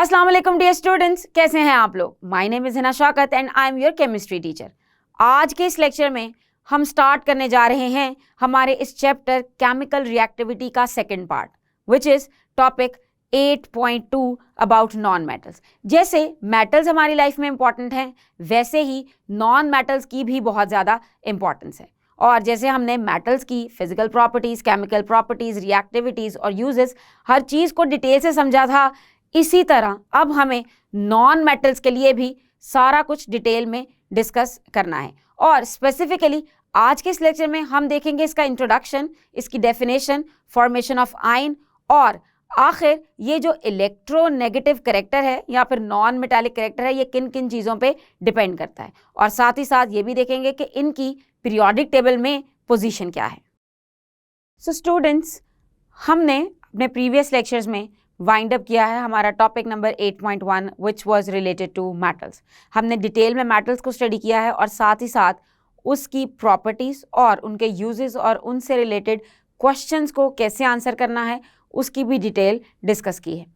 अस्सलाम वालेकुम dear students, कैसे हैं आप लोग। My name is Hina Shaukat and I am your chemistry teacher. आज के इस लेक्चर में हम स्टार्ट करने जा रहे हैं हमारे इस चैप्टर केमिकल रिएक्टिविटी का second part, which is topic 8.2 about non metals. जैसे मेटल्स हमारी लाइफ में इंपॉर्टेंट हैं, वैसे ही नॉन मेटल्स की भी बहुत ज़्यादा इंपॉर्टेंस है। और जैसे हमने मेटल्स की physical properties, chemical properties, reactivities और यूजेस हर चीज़ को डिटेल से समझा था, इसी तरह अब हमें नॉन मेटल्स के लिए भी सारा कुछ डिटेल में डिस्कस करना है। और स्पेसिफिकली आज के इस लेक्चर में हम देखेंगे इसका इंट्रोडक्शन, इसकी डेफिनेशन, फॉर्मेशन ऑफ आयन और आखिर ये जो इलेक्ट्रोनेगेटिव करेक्टर है या फिर नॉन मेटालिक करेक्टर है, ये किन किन चीज़ों पे डिपेंड करता है। और साथ ही साथ ये भी देखेंगे कि इनकी पीरियोडिक टेबल में पोजीशन क्या है। सो स्टूडेंट्स, हमने अपने प्रीवियस लेक्चर्स में वाइंड अप किया है हमारा topic number 8.1 which was related to metals. हमने डिटेल में मेटल्स को स्टडी किया है और साथ ही साथ उसकी प्रॉपर्टीज़ और उनके यूजेस और उनसे रिलेटेड क्वेश्चंस को कैसे आंसर करना है उसकी भी डिटेल डिस्कस की है।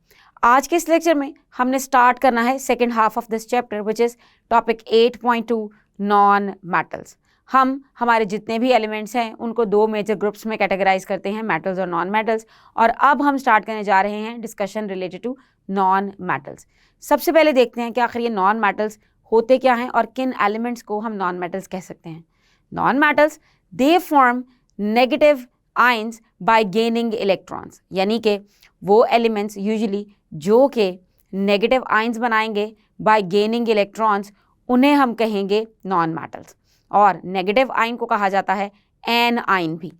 आज के इस लेक्चर में हमने स्टार्ट करना है second half of this chapter which is topic 8.2 non metals. हम हमारे जितने भी एलिमेंट्स हैं उनको दो मेजर ग्रुप्स में कैटेगराइज करते हैं, मेटल्स और नॉन मेटल्स। और अब हम स्टार्ट करने जा रहे हैं discussion related to non metals. सबसे पहले देखते हैं कि आखिर ये नॉन मेटल्स होते क्या हैं और किन एलिमेंट्स को हम नॉन मेटल्स कह सकते हैं। Non metals they form negative ions bye gaining electrons, यानी कि वो एलिमेंट्स यूजुअली जो कि नेगेटिव आयंस बनाएंगे बाय गेनिंग इलेक्ट्रॉन्स, उन्हें हम कहेंगे नॉन मेटल्स। और नेगेटिव आयन को कहा जाता है एन आयन भी।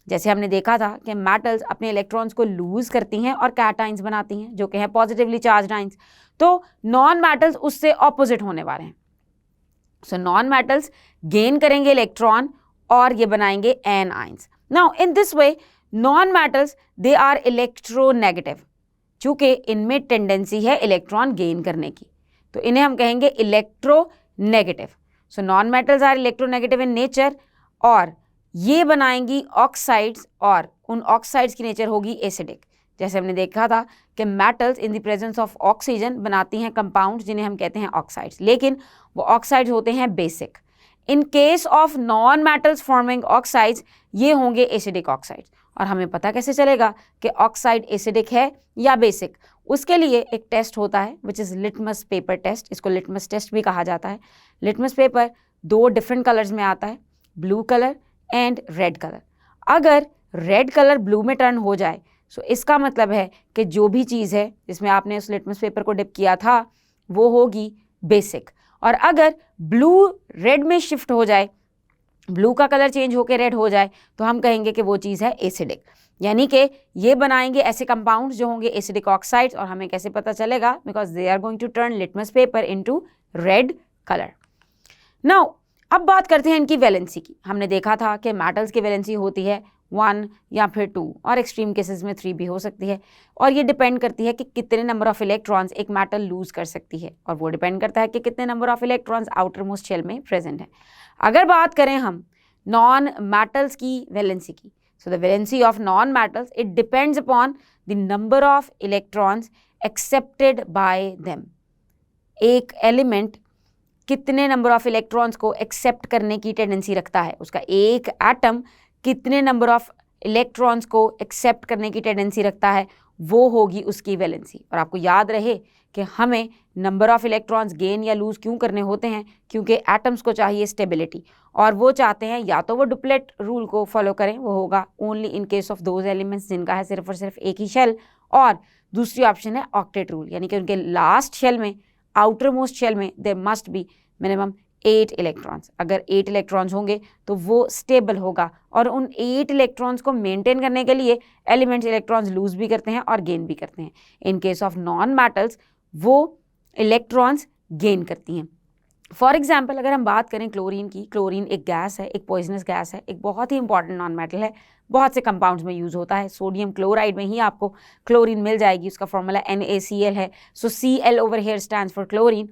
जैसे हमने देखा था कि मेटल्स अपने इलेक्ट्रॉन्स को लूज करती हैं और कैटाइंस बनाती हैं जो कि हैं पॉजिटिवली चार्ज्ड आयंस। तो नॉन मेटल्स उससे ऑपोजिट होने वाले हैं। सो नॉन मेटल्स गेन करेंगे इलेक्ट्रॉन और ये बनाएंगे anions. Now in this way non metals they are electronegative, चूँकि इनमें टेंडेंसी है इलेक्ट्रॉन गेन करने की, तो इन्हें हम कहेंगे electronegative. So non metals are electronegative in nature और ये बनाएंगी ऑक्साइड्स और उन ऑक्साइड्स की नेचर होगी एसिडिक। जैसे हमने देखा था कि metals in the presence of oxygen बनाती हैं कंपाउंड्स जिन्हें हम कहते हैं ऑक्साइड्स, लेकिन वो ऑक्साइड्स होते हैं basic. In case of non metals forming oxides, ये होंगे एसिडिक ऑक्साइड्स। और हमें पता कैसे चलेगा कि ऑक्साइड एसिडिक है या बेसिक? उसके लिए एक टेस्ट होता है which is litmus paper test. इसको लिटमस टेस्ट भी कहा जाता है। लिटमस पेपर दो डिफरेंट कलर्स में आता है, blue colour and red colour. अगर रेड कलर ब्लू में टर्न हो जाए सो इसका मतलब है कि जो भी चीज़ है जिसमें आपने उस लिटमस पेपर को डिप किया था वो होगी बेसिक। और अगर ब्लू रेड में शिफ्ट हो जाए, ब्लू का कलर चेंज होकर रेड हो जाए, तो हम कहेंगे कि वो चीज़ है एसिडिक। यानी कि ये बनाएंगे ऐसे कंपाउंड्स जो होंगे एसिडिक ऑक्साइड्स। और हमें कैसे पता चलेगा? Because they are going to turn litmus paper into red colour. Now अब बात करते हैं इनकी वैलेंसी की। हमने देखा था कि मेटल्स की वैलेंसी होती है 1 या फिर 2 और एक्सट्रीम केसेस में 3 भी हो सकती है। और ये डिपेंड करती है कि कितने नंबर ऑफ इलेक्ट्रॉन्स एक मेटल लूज कर सकती है, और वो डिपेंड करता है कि कितने number of electrons outer most shell में प्रेजेंट है। अगर बात करें हम नॉन मेटल्स की वैलेंसी की, so the valency of non metals it depends upon the number of electrons accepted by them. एक एलिमेंट कितने नंबर ऑफ इलेक्ट्रॉन्स को एक्सेप्ट करने की टेंडेंसी रखता है, उसका एक एटम कितने नंबर ऑफ इलेक्ट्रॉन्स को एक्सेप्ट करने की टेंडेंसी रखता है, वो होगी उसकी वैलेंसी। और आपको याद रहे कि हमें नंबर ऑफ इलेक्ट्रॉन्स गेन या लूज क्यों करने होते हैं? क्योंकि एटम्स को चाहिए स्टेबिलिटी, और वो चाहते हैं या तो वो डुप्लेट रूल को फॉलो करें, वो होगा only in case of those elements जिनका है सिर्फ और सिर्फ एक ही शेल, और दूसरी ऑप्शन है ऑक्टेट रूल, यानी कि उनके लास्ट शेल में, आउटर मोस्ट शेल में there must be minimum 8 electrons. अगर 8 इलेक्ट्रॉन्स होंगे तो वो स्टेबल होगा, और उन 8 इलेक्ट्रॉन्स को मेंटेन करने के लिए एलिमेंट्स इलेक्ट्रॉन्स लूज भी करते हैं और गेन भी करते हैं। In case of non metals वो इलेक्ट्रॉन्स गेन करती हैं। फॉर एग्जाम्पल अगर हम बात करें क्लोरीन की, क्लोरीन एक गैस है, एक पॉइजनस गैस है, एक बहुत ही इंपॉर्टेंट नॉन मेटल है, बहुत से कंपाउंड्स में यूज़ होता है। सोडियम क्लोराइड में ही आपको क्लोरीन मिल जाएगी, उसका फॉर्मूला NaCl है। So Cl over here stands for chlorine.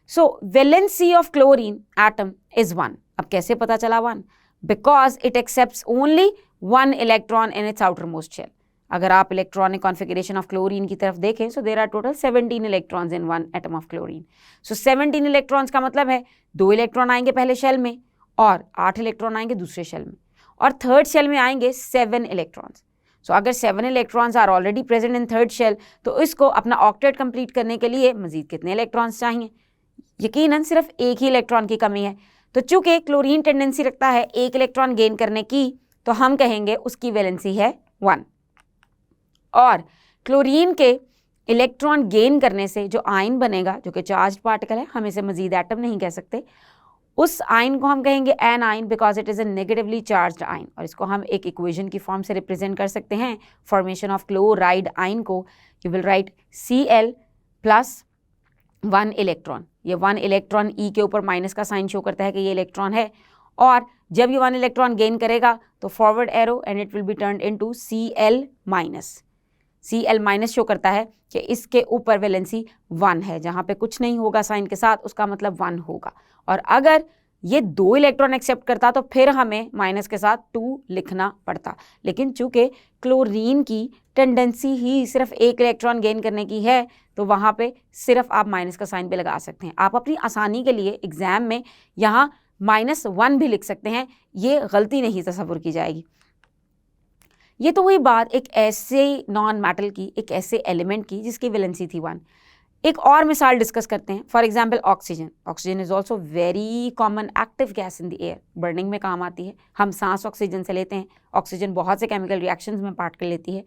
So valency of chlorine atom is 1। अब कैसे पता चला 1? Because it accepts only 1 electron in its outer most shell. अगर आप इलेक्ट्रॉनिक कॉन्फ़िगरेशन ऑफ क्लोरीन की तरफ देखें, so there are total 17 electrons in one atom of chlorine. So 17 electrons का मतलब है 2 इलेक्ट्रॉन आएंगे पहले शेल में और 8 इलेक्ट्रॉन आएंगे दूसरे शेल में, और थर्ड शेल में आएंगे 7 इलेक्ट्रॉन्स। सो अगर 7 electrons are already present in third shell, तो इसको अपना ऑक्टेट कंप्लीट करने के लिए मजीद कितने इलेक्ट्रॉन्स चाहिए? यकीनन सिर्फ एक ही इलेक्ट्रॉन की कमी है। तो चूंकि क्लोरीन टेंडेंसी रखता है एक इलेक्ट्रॉन गेन करने की, तो हम कहेंगे उसकी वैलेंसी है 1। और क्लोरीन के इलेक्ट्रॉन गेन करने से जो आयन बनेगा, जो कि चार्ज पार्टिकल है, हम इसे मजीद एटम नहीं कह सकते, उस आयन को हम कहेंगे anion because it is a negatively charged ion. और इसको हम एक इक्वेशन की फॉर्म से रिप्रेजेंट कर सकते हैं। फॉर्मेशन ऑफ क्लोराइड आयन को you will write Cl plus 1 electron. ये 1 इलेक्ट्रॉन E के ऊपर माइनस का साइन शो करता है कि ये इलेक्ट्रॉन है, और जब ये 1 इलेक्ट्रॉन गेन करेगा तो forward arrow and it will be turned into Cl minus. Cl minus show करता है कि इसके ऊपर वैलेंसी 1 है, जहाँ पे कुछ नहीं होगा साइन के साथ उसका मतलब 1 होगा। और अगर ये 2 इलेक्ट्रॉन एक्सेप्ट करता तो फिर हमें माइनस के साथ 2 लिखना पड़ता, लेकिन चूंकि क्लोरीन की टेंडेंसी ही सिर्फ एक इलेक्ट्रॉन गेन करने की है, तो वहाँ पे सिर्फ आप माइनस का साइन पे लगा सकते हैं। आप अपनी आसानी के लिए एग्जाम में यहाँ -1 भी लिख सकते हैं, ये गलती नहीं तस्वुर की जाएगी। ये तो हुई बात एक ऐसे नॉन मेटल की, एक ऐसे एलिमेंट की जिसकी वैलेंसी थी 1। एक और मिसाल डिस्कस करते हैं। For example oxygen. Oxygen is also very common active gas in the air, burning में काम आती है। हम सांस ऑक्सीजन से लेते हैं। ऑक्सीजन बहुत से केमिकल रिएक्शंस में पार्ट कर लेती है।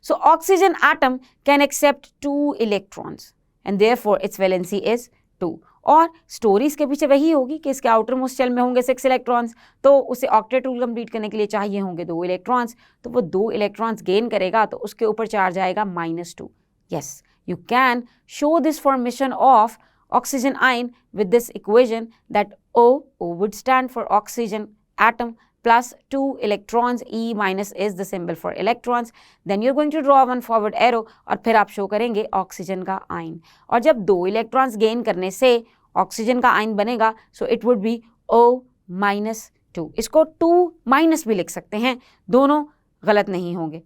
So oxygen atom can accept 2 electrons and therefore its valency is 2। और स्टोरी इसके पीछे वही होगी कि इसके आउटर मोस्ट शेल में होंगे 6 इलेक्ट्रॉन्स, तो उसे ऑक्टेट रूल कंप्लीट करने के लिए चाहिए होंगे 2 इलेक्ट्रॉन्स। तो वो 2 इलेक्ट्रॉन्स गेन करेगा तो उसके ऊपर चार्ज आएगा -2। Yes, you can show this formation of oxygen ion with this equation that O would stand for oxygen atom plus 2 electrons, E minus is the symbol for electrons. Then you're going to draw one forward arrow और फिर आप show करेंगे oxygen का ion. और जब 2 electrons gain करने से oxygen का आयन बनेगा, so it would be O-2। इसको 2- भी लिख सकते हैं, दोनों गलत नहीं होंगे।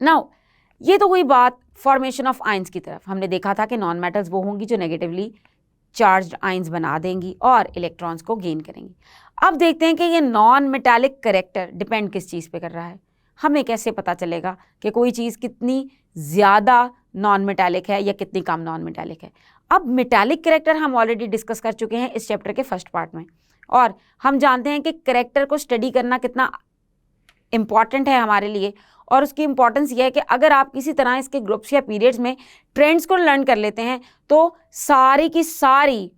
नाउ ये तो हुई बात फॉर्मेशन ऑफ आयंस की तरफ। हमने देखा था कि नॉन मेटल्स वो होंगी जो नेगेटिवली चार्ज्ड आयंस बना देंगी और इलेक्ट्रॉन्स को गेन करेंगी। अब देखते हैं कि ये नॉन मेटालिक कैरेक्टर डिपेंड किस चीज़ पे कर रहा है। हमें कैसे पता चलेगा कि कोई चीज़ कितनी ज़्यादा नॉन मेटालिक है या कितनी कम नॉन मेटालिक है? अब मेटालिक कैरेक्टर हम ऑलरेडी डिस्कस कर चुके हैं इस चैप्टर के फर्स्ट पार्ट में, और हम जानते हैं कि कैरेक्टर को स्टडी करना कितना इम्पॉर्टेंट है हमारे लिए। और उसकी इंपॉर्टेंस ये है कि अगर आप किसी तरह इसके ग्रुप्स या पीरियड्स में ट्रेंड्स को लर्न कर लेते हैं, तो सारी की सारी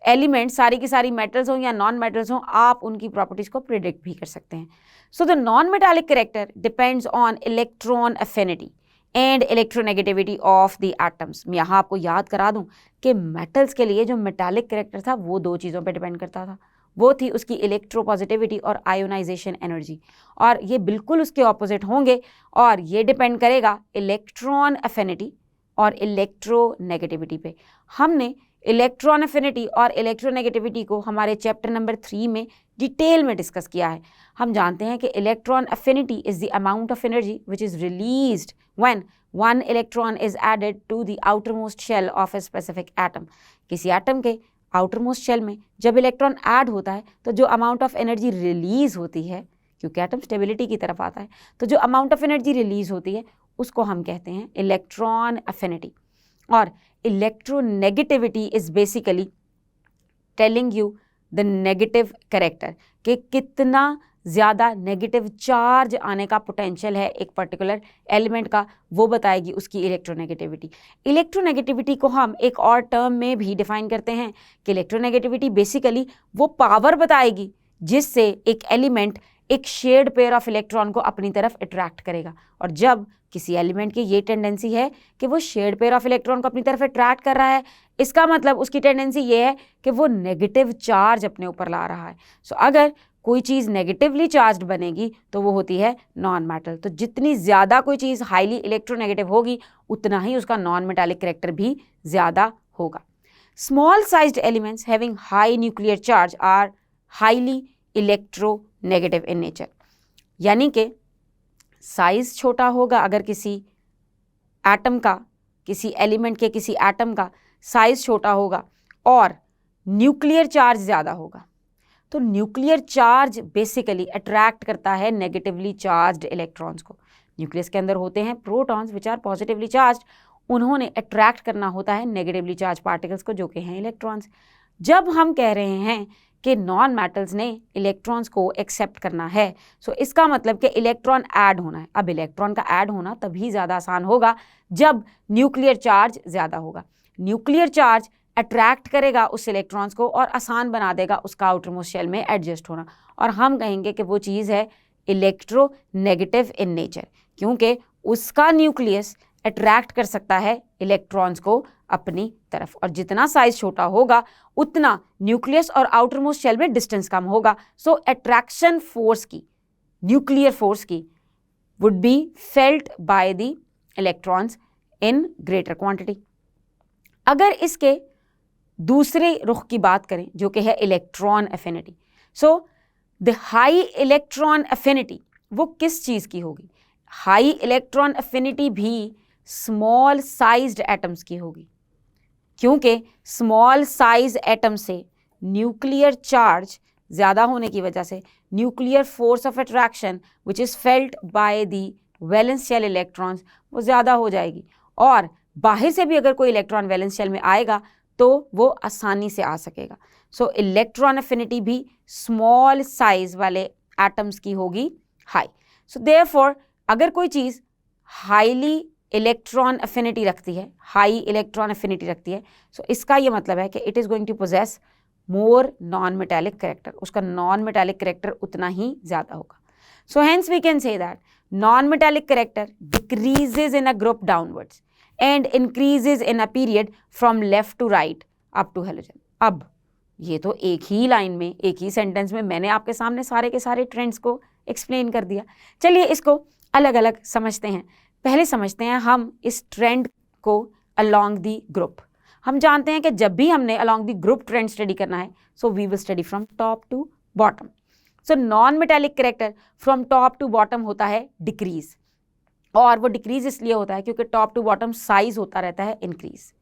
एलिमेंट, सारी की सारी मेटल्स हों या नॉन मेटल्स हों, आप उनकी प्रॉपर्टीज़ को प्रिडिक्ट भी कर सकते हैं। So the non metallic character depends on electron affinity and electronegativity of the atoms. मैं यहाँ आपको याद करा दूँ कि मेटल्स के लिए जो मेटालिक कैरेक्टर था वो 2 चीज़ों पर डिपेंड करता था। वो थी उसकी इलेक्ट्रोपॉजिटिविटी और आयोनाइजेशन एनर्जी, और ये बिल्कुल उसके ऑपोजिट होंगे, और ये डिपेंड करेगा इलेक्ट्रॉन अफिनिटी और इलेक्ट्रोनेगेटिविटी पे। हमने इलेक्ट्रॉन अफिनिटी और इलेक्ट्रोनेगेटिविटी को हमारे चैप्टर नंबर 3 में डिटेल में डिस्कस किया है। हम जानते हैं कि electron affinity is the amount of energy which is released when 1 electron is added to the outer most shell of a specific atom. किसी एटम के आउटर मोस्ट शेल में जब इलेक्ट्रॉन ऐड होता है तो जो अमाउंट ऑफ एनर्जी रिलीज होती है, क्योंकि एटम स्टेबिलिटी की तरफ आता है, तो जो अमाउंट ऑफ एनर्जी रिलीज होती है उसको हम कहते हैं इलेक्ट्रॉन अफिनिटी। और electronegativity is basically telling you the negative character, कि कितना ज़्यादा नेगेटिव चार्ज आने का पोटेंशियल है एक पर्टिकुलर एलिमेंट का, वो बताएगी उसकी इलेक्ट्रोनेगेटिविटी। इलेक्ट्रोनेगेटिविटी को हम एक और टर्म में भी डिफाइन करते हैं कि इलेक्ट्रोनेगेटिविटी बेसिकली वो पावर बताएगी जिससे एक एलिमेंट एक शेयर्ड पेयर ऑफ इलेक्ट्रॉन को अपनी तरफ अट्रैक्ट करेगा। और जब किसी एलिमेंट की ये टेंडेंसी है कि वो शेयर्ड पेयर ऑफ इलेक्ट्रॉन को अपनी तरफ अट्रैक्ट कर रहा है, इसका मतलब उसकी टेंडेंसी ये है कि वो नेगेटिव चार्ज अपने ऊपर ला रहा है। सो अगर कोई चीज़ नेगेटिवली चार्ज्ड बनेगी तो वो होती है नॉन मेटल। तो जितनी ज़्यादा कोई चीज़ हाईली इलेक्ट्रोनेगेटिव होगी उतना ही उसका नॉन मेटालिक कैरेक्टर भी ज़्यादा होगा। Small sized elements having high nuclear charge are highly electronegative in nature, यानी कि साइज छोटा होगा अगर किसी एटम का, किसी एलिमेंट के किसी एटम का साइज छोटा होगा, और न्यूक्लियर चार्ज ज़्यादा होगा। तो न्यूक्लियर चार्ज बेसिकली अट्रैक्ट करता है नेगेटिवली चार्ज्ड इलेक्ट्रॉन्स को। न्यूक्लियस के अंदर होते हैं protons which are positively charged, उन्होंने अट्रैक्ट करना होता है नेगेटिवली चार्ज पार्टिकल्स को जो कि हैं इलेक्ट्रॉन्स। जब हम कह रहे हैं कि नॉन मेटल्स ने इलेक्ट्रॉन्स को एक्सेप्ट करना है, सो इसका मतलब कि इलेक्ट्रॉन ऐड होना है। अब इलेक्ट्रॉन का ऐड होना तभी ज़्यादा आसान होगा जब न्यूक्लियर चार्ज ज़्यादा होगा। न्यूक्लियर चार्ज अट्रैक्ट करेगा उस इलेक्ट्रॉन्स को और आसान बना देगा उसका आउटर मोस्ट शेल में एडजस्ट होना, और हम कहेंगे कि वो चीज़ है इलेक्ट्रोनेगेटिव इन नेचर, क्योंकि उसका न्यूक्लियस अट्रैक्ट कर सकता है इलेक्ट्रॉन्स को अपनी तरफ, और जितना साइज छोटा होगा उतना न्यूक्लियस और आउटर मोस्ट शेल में डिस्टेंस कम होगा। सो अट्रैक्शन फोर्स की, न्यूक्लियर फोर्स की, would be felt by the electrons in greater quantity. अगर इसके दूसरे रुख की बात करें जो कि है electron affinity, so the high electron affinity वो किस चीज़ की होगी? हाई इलेक्ट्रॉन एफिनिटी भी स्मॉल साइज्ड एटम्स की होगी, क्योंकि स्मॉल साइज एटम से न्यूक्लियर चार्ज ज़्यादा होने की वजह से nuclear force of attraction which is felt by the valence shell electrons वो ज़्यादा हो जाएगी, और बाहर से भी अगर कोई इलेक्ट्रॉन वैलेंस शेल में आएगा तो वो आसानी से आ सकेगा। सो इलेक्ट्रॉन एफिनिटी भी स्मॉल साइज वाले एटम्स की होगी हाई। सो देयरफॉर अगर कोई चीज़ हाईली इलेक्ट्रॉन एफिनिटी रखती है, हाई इलेक्ट्रॉन एफिनिटी रखती है, सो इसका ये मतलब है कि it is going to possess more non metallic character, उसका नॉन मेटालिक करेक्टर उतना ही ज़्यादा होगा। So hence we can say that non metallic character decreases in a group downwards and increases in a period from left to right up to halogen. अब ये तो एक ही line में, एक ही सेंटेंस में मैंने आपके सामने सारे के सारे ट्रेंड्स को एक्सप्लेन कर दिया। चलिए इसको अलग अलग समझते हैं। पहले समझते हैं हम इस ट्रेंड को अलोंग दी ग्रुप। हम जानते हैं कि जब भी हमने along the group trend study करना है, so we will study from top to bottom. So non metallic character from top to bottom होता है डिक्रीज, और वो डिक्रीज इसलिए होता है क्योंकि टॉप टू बॉटम साइज होता रहता है इंक्रीज।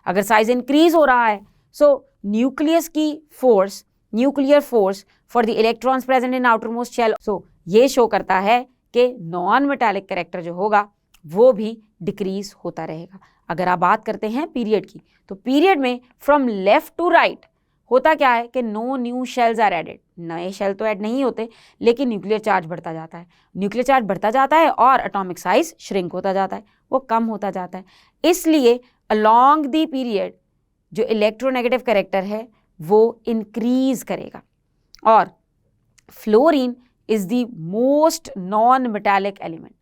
अगर साइज इंक्रीज हो रहा है, सो न्यूक्लियस की force, nuclear force for the electrons present in outer most shell, so ये शो करता है कि नॉन मेटालिक करेक्टर जो होगा वो भी डिक्रीज होता रहेगा। अगर आप बात करते हैं पीरियड की, तो पीरियड में फ्रॉम लेफ्ट टू राइट होता क्या है कि no new shells are added, नए शेल तो ऐड नहीं होते, लेकिन न्यूक्लियर चार्ज बढ़ता जाता है। न्यूक्लियर चार्ज बढ़ता जाता है और एटॉमिक साइज श्रिंक होता जाता है, वो कम होता जाता है। इसलिए अलोंग दी पीरियड जो इलेक्ट्रोनेगेटिव करेक्टर है वो इंक्रीज करेगा, और fluorine is the most non metallic element.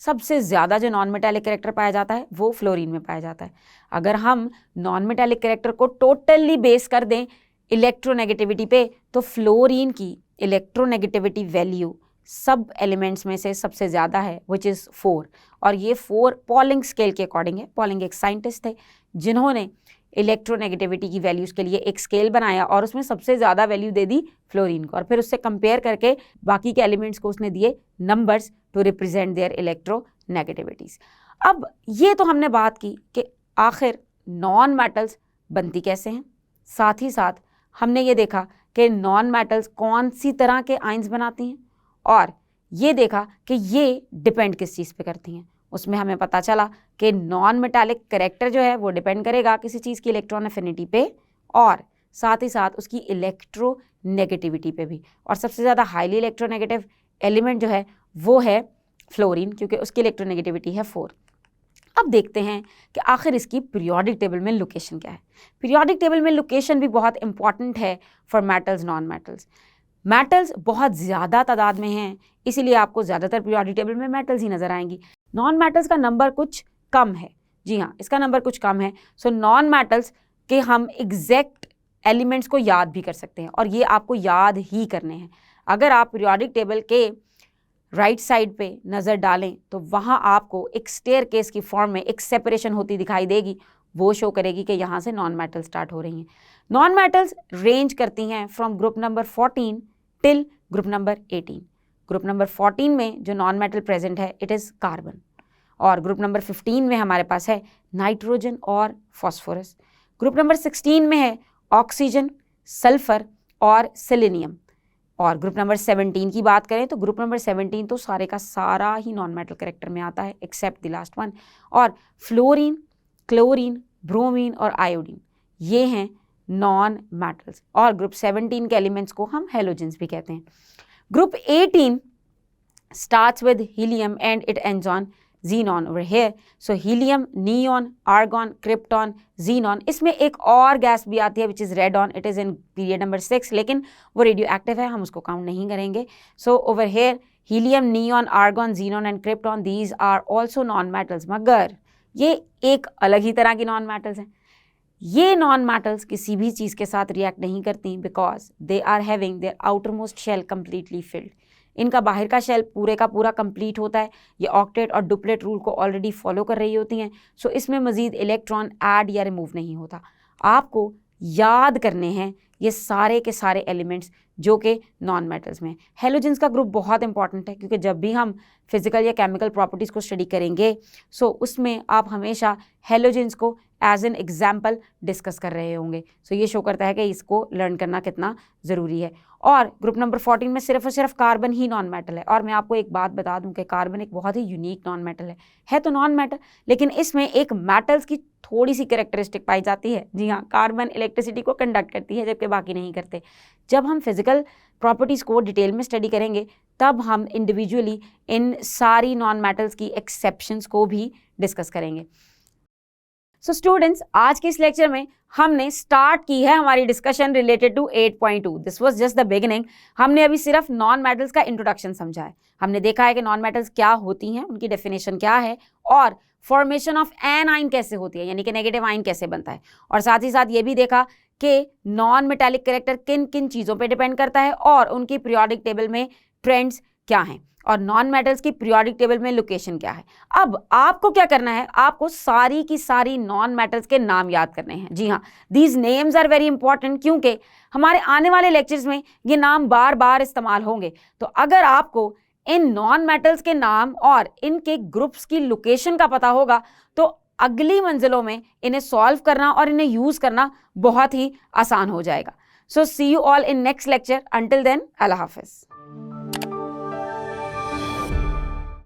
सबसे ज़्यादा जो नॉन मेटालिक करेक्टर पाया जाता है वो फ्लोरीन में पाया जाता है। अगर हम नॉन मेटालिक करेक्टर को टोटली बेस कर दें इलेक्ट्रोनेगेटिविटी पे, तो फ्लोरीन की इलेक्ट्रोनेगेटिविटी वैल्यू सब एलिमेंट्स में से सबसे ज़्यादा है, विच इज़ 4, और ये 4 पॉलिंग स्केल के अकॉर्डिंग है। पॉलिंग एक साइंटिस्ट थे जिन्होंने इलेक्ट्रोनेगेटिविटी की वैल्यूज़ के लिए एक स्केल बनाया और उसमें सबसे ज़्यादा वैल्यू दे दी फ्लोरीन को, और फिर उससे कंपेयर करके बाकी के एलिमेंट्स को उसने दिए नंबर्स टू रिप्रेजेंट देयर इलेक्ट्रोनेगेटिविटीज़। अब ये तो हमने बात की कि आखिर नॉन मेटल्स बनती कैसे हैं, साथ ही साथ हमने ये देखा कि नॉन मेटल्स कौन सी तरह के आयंस बनाती हैं, और ये देखा कि ये डिपेंड किस चीज़ पे करती हैं। उसमें हमें पता चला कि नॉन मेटालिक करेक्टर जो है वो डिपेंड करेगा किसी चीज़ की इलेक्ट्रॉन एफिनिटी पे, और साथ ही साथ उसकी इलेक्ट्रोनेगेटिविटी पे भी। और सबसे ज़्यादा हाईली इलेक्ट्रोनेगेटिव एलिमेंट जो है वो है फ्लोरीन, क्योंकि उसकी इलेक्ट्रोनेगेटिविटी है 4। अब देखते हैं कि आखिर इसकी पीरियोडिक टेबल में लोकेशन क्या है। पीरियोडिक टेबल में लोकेशन भी बहुत इंपॉर्टेंट है for metals, non metals. Metals बहुत ज़्यादा तादाद में हैं, इसीलिए आपको ज़्यादातर पीरियोडिक टेबल में मेटल्स ही नज़र आएंगी। नॉन मेटल्स का नंबर कुछ कम है, जी हाँ, इसका नंबर कुछ कम है। सो नॉन मेटल्स के हम एग्जैक्ट एलिमेंट्स को याद भी कर सकते हैं, और ये आपको याद ही करने हैं। अगर आप पीरियोडिक टेबल के राइट साइड पे नज़र डालें तो वहाँ आपको एक स्टेयरकेस की फॉर्म में एक सेपरेशन होती दिखाई देगी, वो शो करेगी कि यहाँ से नॉन मेटल स्टार्ट हो रही हैं। नॉन मेटल्स रेंज करती हैं from group number 14 till group number 18। Group number 14 में जो नॉन मेटल प्रेजेंट है इट इज़ कार्बन, और ग्रुप नंबर 15 में हमारे पास है नाइट्रोजन और फॉस्फोरस। ग्रुप नंबर 16 में है ऑक्सीजन, सल्फर और सेलेनियम। और ग्रुप नंबर 17 की बात करें तो ग्रुप नंबर 17 तो सारे का सारा ही नॉन मेटल कैरेक्टर में आता है एक्सेप्ट द लास्ट वन, और फ्लोरीन, क्लोरीन, ब्रोमीन और आयोडीन ये हैं नॉन मेटल्स, और ग्रुप 17 के एलिमेंट्स को हम हेलोजेंस भी कहते हैं। Group 18 starts with helium and it ends on xenon over here. So helium, neon, argon, krypton, xenon. इसमें एक और गैस भी आती है which is radon. It is in period number 6, लेकिन वो radioactive है, हम उसको काउंट नहीं करेंगे. So over here helium, neon, argon, xenon and krypton, these are also non-metals. मगर ये एक अलग ही तरह की non-metals हैं. ये नॉन मेटल्स किसी भी चीज़ के साथ रिएक्ट नहीं करती because they are having their outermost shell completely filled. इनका बाहर का शेल पूरे का पूरा कंप्लीट होता है, ये ऑक्टेट और डुप्लेट रूल को ऑलरेडी फॉलो कर रही होती हैं, सो इसमें मज़ीद इलेक्ट्रॉन ऐड या रिमूव नहीं होता। आपको याद करने हैं ये सारे के सारे एलिमेंट्स जो कि नॉन मेटल्स में। हेलोजेंस का ग्रुप बहुत इंपॉर्टेंट है क्योंकि जब भी हम फिजिकल या केमिकल प्रॉपर्टीज़ को स्टडी करेंगे सो उसमें आप हमेशा हेलोजेंस को एज एन एग्जाम्पल डिस्कस कर रहे होंगे। सो ये शो करता है कि इसको लर्न करना कितना ज़रूरी है। और ग्रुप नंबर 14 में सिर्फ और सिर्फ कार्बन ही नॉन मेटल है। और मैं आपको एक बात बता दूं कि कार्बन एक बहुत ही यूनिक नॉन मेटल है तो नॉन मेटल, लेकिन इसमें एक मेटल्स की थोड़ी सी कैरेक्टरिस्टिक पाई जाती है। जी हाँ, कार्बन इलेक्ट्रिसिटी को कंडक्ट करती है जबकि बाकी नहीं करते। जब हम फिजिकल प्रॉपर्टीज़ को डिटेल में स्टडी करेंगे तब हम इंडिविजुअली इन सारी नॉन मेटल्स की एक्सेप्शंस को भी डिस्कस करेंगे। सो स्टूडेंट्स, आज के इस लेक्चर में हमने स्टार्ट की है हमारी discussion related to 8.2। This was just the beginning. हमने अभी सिर्फ नॉन मेटल्स का इंट्रोडक्शन समझा है। हमने देखा है कि नॉन मेटल्स क्या होती हैं, उनकी डेफिनेशन क्या है और फॉर्मेशन ऑफ एन आइन कैसे होती है, यानी कि नेगेटिव आइन कैसे बनता है। और साथ ही साथ ये भी देखा कि नॉन मेटालिक कैरेक्टर किन किन चीज़ों पर डिपेंड करता है और उनकी पीरियोडिक टेबल में ट्रेंड्स क्या हैं और नॉन मेटल्स की पीरियोडिक टेबल में लोकेशन क्या है। अब आपको क्या करना है, आपको सारी की सारी नॉन मेटल्स के नाम याद करने हैं। जी हाँ, these names are very important क्योंकि हमारे आने वाले लेक्चर्स में ये नाम बार बार इस्तेमाल होंगे। तो अगर आपको इन नॉन मेटल्स के नाम और इनके ग्रुप्स की लोकेशन का पता होगा तो अगली मंजिलों में इन्हें सॉल्व करना और इन्हें यूज़ करना बहुत ही आसान हो जाएगा। So see you all in next lecture. Until then, अल्लाह हाफिज़।